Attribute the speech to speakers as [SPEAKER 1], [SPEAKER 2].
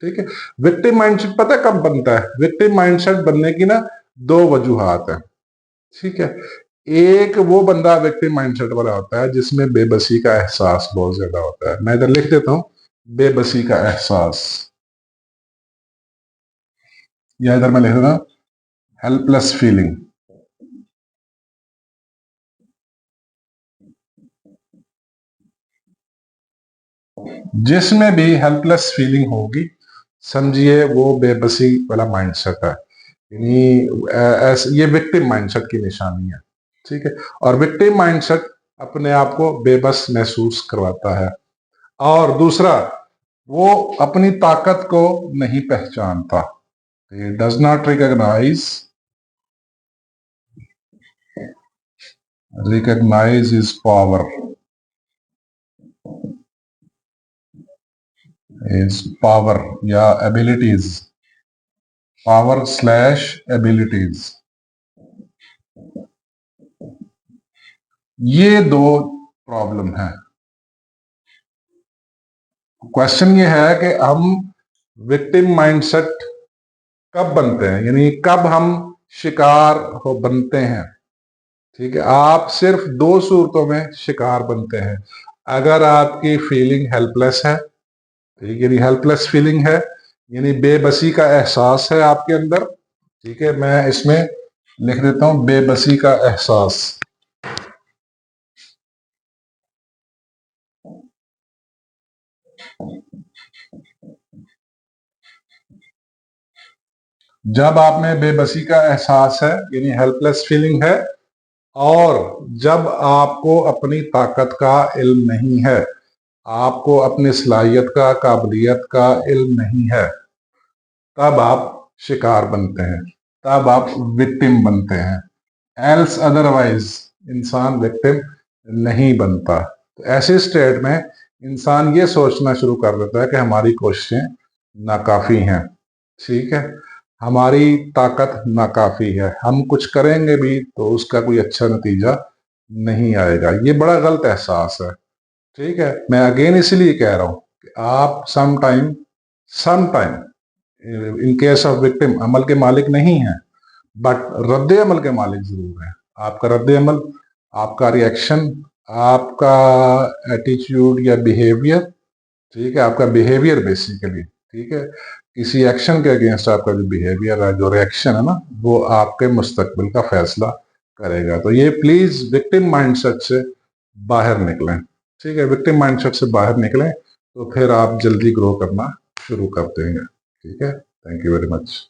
[SPEAKER 1] ठीक है। Victim mindset पता कब बनता है? विक्टिम माइंडसेट बनने की ना दो वजूहात है, ठीक है। एक वो बंदा विक्टिम माइंडसेट वाला होता है जिसमें बेबसी का एहसास बहुत ज्यादा होता है। मैं इधर लिख देता हूं, बेबसी का एहसास, या इधर मैं लिख देता हूं हेल्पलेस फीलिंग। जिसमें भी हेल्पलेस फीलिंग होगी समझिए वो बेबसी वाला माइंडसेट है, यानी ये विक्टिम माइंडसेट की निशानी है, ठीक है। और विक्टिम माइंडसेट अपने आप को बेबस महसूस करवाता है। और दूसरा, वो अपनी ताकत को नहीं पहचानता, does not recognise is power, is power या एबिलिटीज, पावर स्लैश एबिलिटीज। ये दो प्रॉब्लम है। क्वेश्चन ये है कि हम विक्टिम माइंडसेट कब बनते हैं, यानी कब हम शिकार हो बनते हैं, ठीक है। आप सिर्फ दो सूरतों में शिकार बनते हैं। अगर आपकी फीलिंग हेल्पलेस है, ठीक, यानी हेल्पलेस फीलिंग है, यानी बेबसी का एहसास है आपके अंदर, ठीक है। मैं इसमें लिख देता हूं बेबसी का एहसास। जब आप में बेबसी का एहसास है यानी हेल्पलेस फीलिंग है, और जब आपको अपनी ताकत का इल्म नहीं है, आपको अपनी सलाहियत का, काबिलियत का इल्म नहीं है, तब आप शिकार बनते हैं, तब आप विक्टिम बनते हैं। एल्स अदरवाइज इंसान विक्टिम नहीं बनता। तो ऐसे स्टेट में इंसान ये सोचना शुरू कर देता है कि हमारी कोशिशें नाकाफी हैं, ठीक है, हमारी ताकत नाकाफी है, हम कुछ करेंगे भी तो उसका कोई अच्छा नतीजा नहीं आएगा। ये बड़ा गलत एहसास है, ठीक है। मैं अगेन इसलिए कह रहा हूं कि आप some time in case of victim अमल के मालिक नहीं है, बट रद्द अमल के मालिक जरूर है। आपका रद्द अमल, आपका रिएक्शन, आपका एटीट्यूड या बिहेवियर, ठीक है, आपका बिहेवियर बेसिकली, ठीक है, किसी एक्शन के अगेंस्ट आपका जो बिहेवियर है, जो रिएक्शन है ना, वो आपके मुस्तकबिल का फैसला करेगा। तो ये प्लीज विक्टिम माइंडसेट से बाहर निकलें, ठीक है, विक्टिम माइंडसेट से बाहर निकलें तो फिर आप जल्दी ग्रो करना शुरू कर देंगे, ठीक है। Thank you very much.